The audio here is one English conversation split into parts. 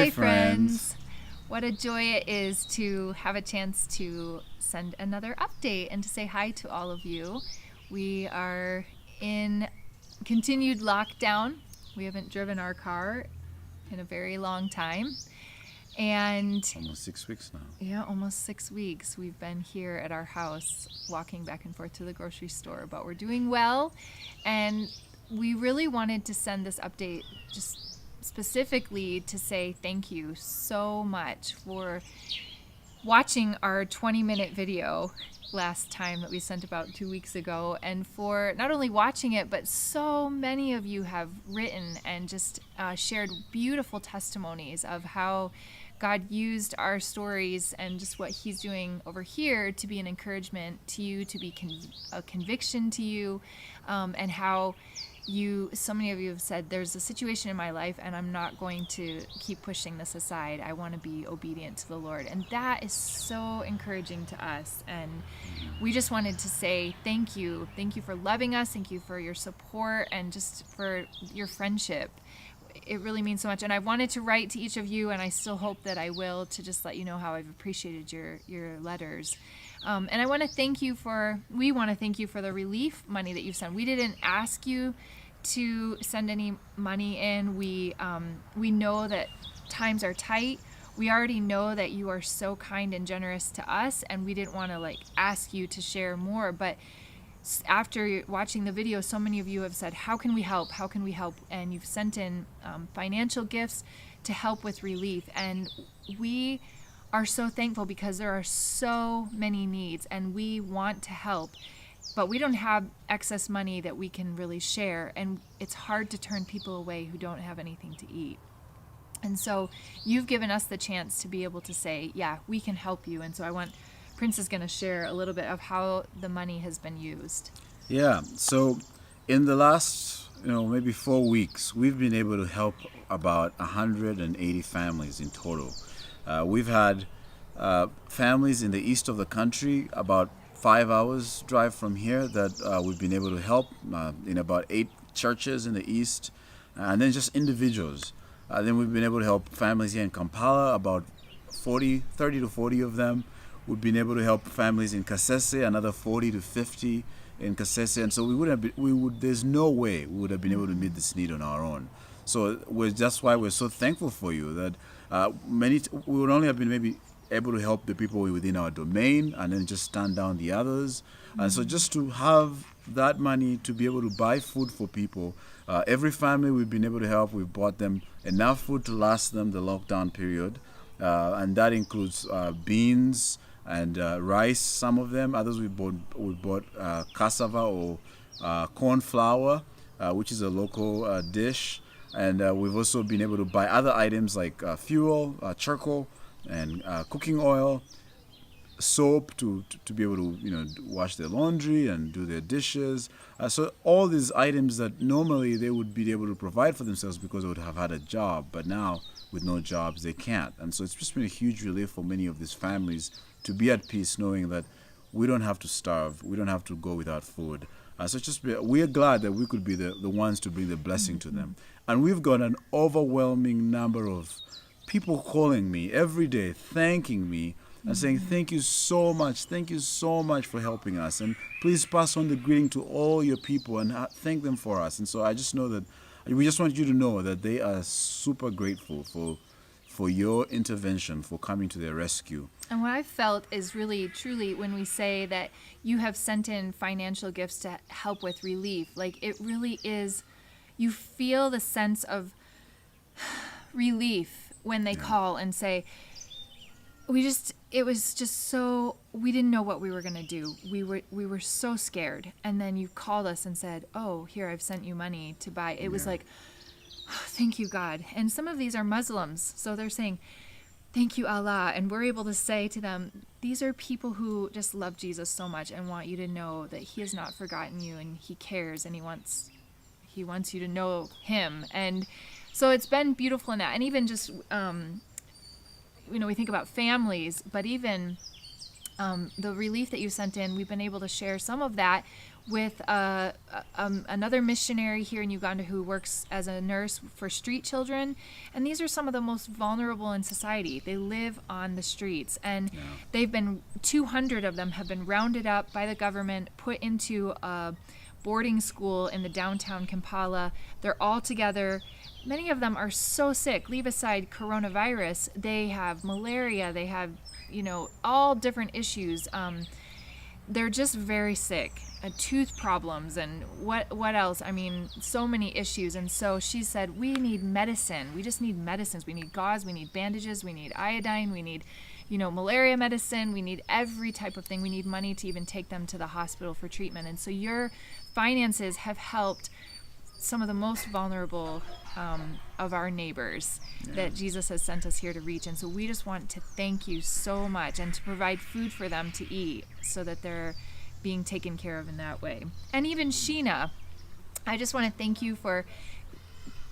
Hi, friends. What a joy it is to have a chance to send another update and to say hi to all of you. We are in continued lockdown. We haven't driven our car in a very long time. And Almost 6 weeks now. yeah, almost 6 weeks. We've been here at our house walking back and forth to the grocery store, but we're doing well. And we really wanted to send this update just specifically to say thank you so much for watching our 20-minute video last time that we sent about 2 weeks ago, and for not only watching it, but so many of you have written and just shared beautiful testimonies of how God used our stories and just what he's doing over here to be an encouragement to you, to be a conviction to you, and how so many of you have said, there's a situation in my life and I'm not going to keep pushing this aside. I want to be obedient to the Lord. And that is so encouraging to us. And we just wanted to say thank you. Thank you for loving us. Thank you for your support and just for your friendship. It really means so much. And I wanted to write to each of you, and I still hope that I will, to just let you know how I've appreciated your letters. And we want to thank you for the relief money that you've sent. We didn't ask you to send any money in. We know that times are tight. We already know that you are so kind and generous to us, and we didn't want to ask you to share more. But after watching the video, so many of you have said, how can we help? How can we help? And you've sent in financial gifts to help with relief. And we are so thankful because there are so many needs and we want to help, but we don't have excess money that we can really share. And it's hard to turn people away who don't have anything to eat. And so you've given us the chance to be able to say, yeah, we can help you. And so Prince is going to share a little bit of how the money has been used. Yeah. So in the last, maybe 4 weeks, we've been able to help about 180 families in total. We've had families in the east of the country, about 5 hours drive from here, that we've been able to help in about 8 churches in the east, and then just individuals. Then we've been able to help families here in Kampala, about 30 to 40 of them. We've been able to help families in Kasese, another 40 to 50 in Kasese, and so there's no way we would have been able to meet this need on our own. So that's why we're so thankful for you that we would only have been maybe able to help the people within our domain and then just stand down the others. And so just to have that money to be able to buy food for people, every family we've been able to help, we've bought them enough food to last them the lockdown period, and that includes beans and rice, some of them. Others we bought cassava or corn flour, which is a local dish. And we've also been able to buy other items like fuel, charcoal, and cooking oil, soap to be able to wash their laundry and do their dishes. So all these items that normally they would be able to provide for themselves because they would have had a job, but now with no jobs they can't. And so it's just been a huge relief for many of these families to be at peace knowing that we don't have to starve, we don't have to go without food. So we're glad that we could be the ones to bring the blessing to them. And we've got an overwhelming number of people calling me every day, thanking me and saying, thank you so much for helping us. And please pass on the greeting to all your people and thank them for us. And so I just know that we just want you to know that they are super grateful for your intervention, for coming to their rescue. And what I've felt is really, truly, when we say that you have sent in financial gifts to help with relief, it really is, you feel the sense of relief when they call and say, it was just so, we didn't know what we were going to do. We were so scared. And then you called us and said, oh, here, I've sent you money to buy. It was like, oh, thank you, God. And some of these are Muslims. So they're saying, thank you, Allah. And we're able to say to them, these are people who just love Jesus so much and want you to know that he has not forgotten you and he cares and he wants you to know him. And so it's been beautiful in that. And even just, we think about families, but even the relief that you sent in, we've been able to share some of that with another missionary here in Uganda who works as a nurse for street children. And these are some of the most vulnerable in society. They live on the streets, and they've been 200 of them have been rounded up by the government, put into a boarding school in the downtown Kampala. They're all together. Many of them are so sick. Leave aside coronavirus, they have malaria, they have, all different issues. They're just very sick. Tooth problems and what else? I mean, so many issues. And so she said, we need medicine. We just need medicines. We need gauze. We need bandages. We need iodine. We need, malaria medicine. We need every type of thing. We need money to even take them to the hospital for treatment. And so your finances have helped some of the most vulnerable of our neighbors that Jesus has sent us here to reach. And so we just want to thank you so much and to provide food for them to eat so that they're being taken care of in that way. And even Sheena, I just want to thank you for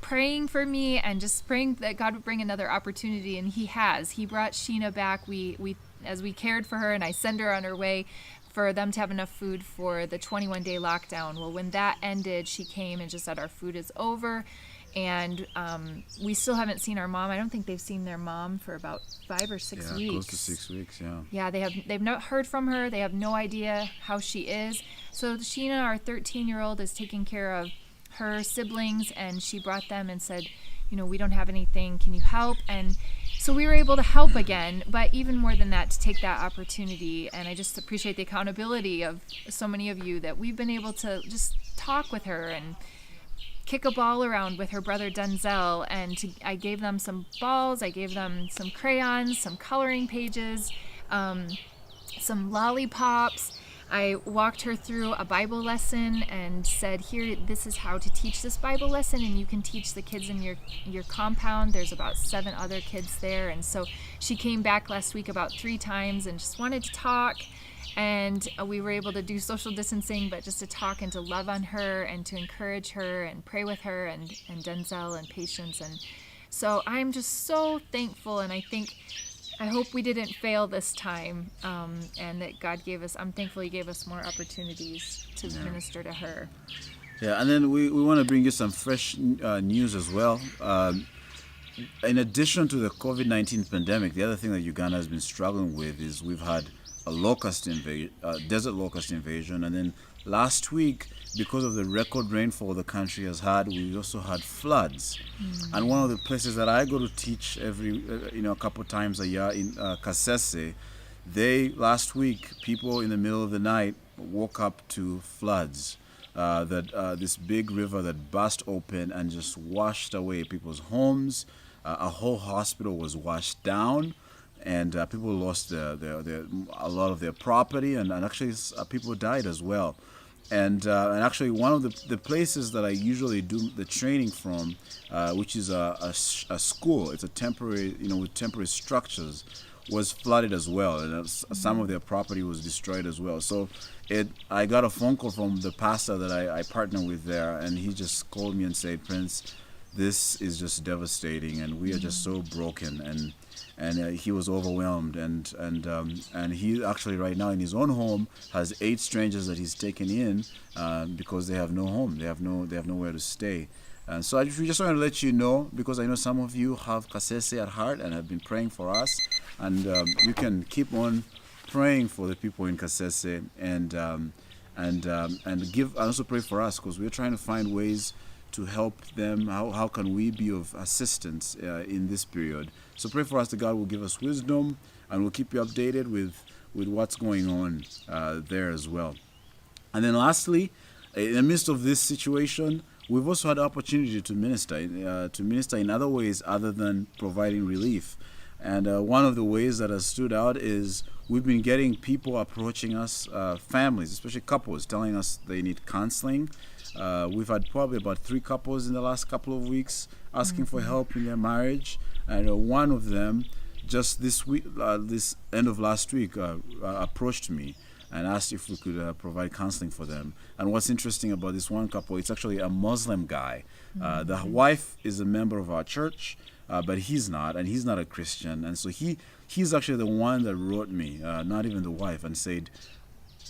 praying for me and just praying that God would bring another opportunity. And he has. He brought Sheena back. We as we cared for her and I sent her on her way for them to have enough food for the 21-day lockdown. Well, when that ended, she came and just said, our food is over. And we still haven't seen our mom. I don't think they've seen their mom for about 5 or 6 weeks. Close to 6 weeks, yeah. Yeah, they've not heard from her. They have no idea how she is. So Sheena, our 13-year-old, is taking care of her siblings, and she brought them and said, we don't have anything. Can you help? And so we were able to help again, but even more than that, to take that opportunity. And I just appreciate the accountability of so many of you that we've been able to just talk with her and kick a ball around with her brother Denzel. And I gave them some balls, I gave them some crayons, some coloring pages, some lollipops. I walked her through a Bible lesson and said, here, this is how to teach this Bible lesson, and you can teach the kids in your compound. There's about 7 other kids there. And so she came back last week about 3 times and just wanted to talk. And we were able to do social distancing, but just to talk and to love on her and to encourage her and pray with her and Denzel and Patience. And so I'm just so thankful, and I hope we didn't fail this time, and that God I'm thankful he gave us more opportunities to minister to her. Yeah, and then we want to bring you some fresh news as well. In addition to the COVID-19 pandemic, the other thing that Uganda has been struggling with is we've had a desert locust invasion, and then last week, because of the record rainfall the country has had, we also had floods. And one of the places that I go to teach a couple times a year in Kasese, last week, people in the middle of the night woke up to floods. This big river that burst open and just washed away people's homes. A whole hospital was washed down. And people lost a lot of their property, and actually people died as well. And actually one of the places that I usually do the training from, which is a school, it's a temporary, with temporary structures, was flooded as well, and some of their property was destroyed as well. So I got a phone call from the pastor that I partner with there, and he just called me and said, Prince, this is just devastating, and we are just so broken. And he was overwhelmed, and he actually right now in his own home has 8 strangers that he's taken in because they have no home, they have nowhere to stay. And so we just want to let you know, because I know some of you have Kasese at heart and have been praying for us, and you can keep on praying for the people in Kasese and also pray for us, because we're trying to find ways to help them. How can we be of assistance in this period? So pray for us that God will give us wisdom, and we'll keep you updated with what's going on there as well. And then lastly, in the midst of this situation, we've also had the opportunity to minister in other ways other than providing relief. And one of the ways that has stood out is we've been getting people approaching us, families, especially couples, telling us they need counseling. We've had probably about 3 couples in the last couple of weeks asking for help in their marriage, and one of them just this week, this end of last week, approached me and asked if we could provide counseling for them. And what's interesting about this one couple, it's actually a Muslim guy. The wife is a member of our church, but he's not, and he's not a Christian. And so he's actually the one that wrote me, not even the wife, and said,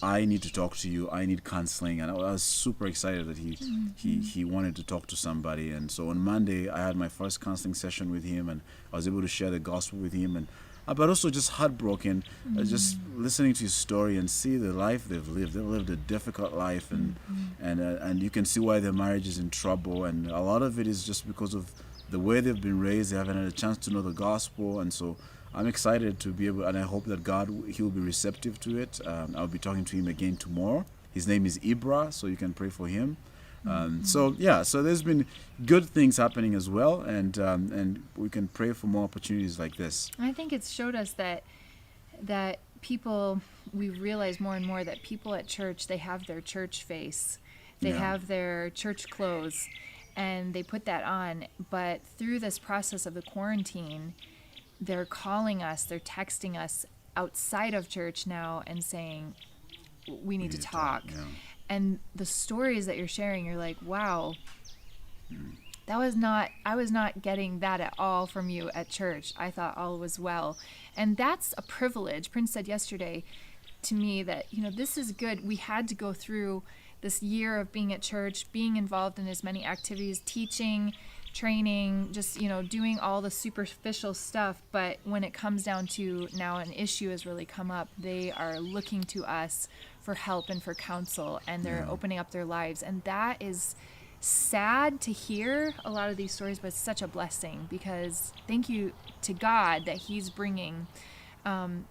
I need to talk to you. I need counseling, and I was super excited that he wanted to talk to somebody. And so on Monday, I had my first counseling session with him, and I was able to share the gospel with him. And but also just heartbroken, just listening to his story and see the life they've lived. They've lived a difficult life, and you can see why their marriage is in trouble. And a lot of it is just because of the way they've been raised. They haven't had a chance to know the gospel, and so I'm excited to be able, and I hope that He will be receptive to it. I'll be talking to him again tomorrow. His name is Ibra, so you can pray for him. So there's been good things happening as well, and we can pray for more opportunities like this. I think it's showed us that people, we realize more and more that people at church, they have their church face, they have their church clothes, and they put that on. But through this process of the quarantine, they're calling us, they're texting us outside of church now and saying, we need to talk. Yeah. And the stories that you're sharing, you're like, wow, I was not getting that at all from you at church. I thought all was well. And that's a privilege. Prince said yesterday to me that, this is good. We had to go through this year of being at church, being involved in as many activities, teaching, training, just, doing all the superficial stuff. But when it comes down to now an issue has really come up, they are looking to us for help and for counsel, and they're opening up their lives. And that is sad to hear a lot of these stories, but it's such a blessing, because thank you to God that He's bringing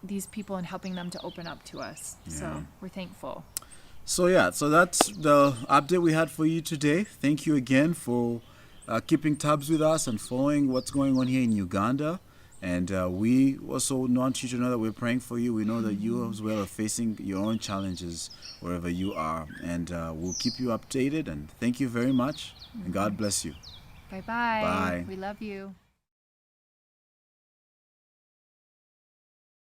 these people and helping them to open up to us. So we're thankful. So that's the update we had for you today. Thank you again for keeping tabs with us and following what's going on here in Uganda. And we also want you to know that we're praying for you. We know that you as well are facing your own challenges wherever you are. And we'll keep you updated. And thank you very much. And God bless you. Bye-bye. Bye. We love you.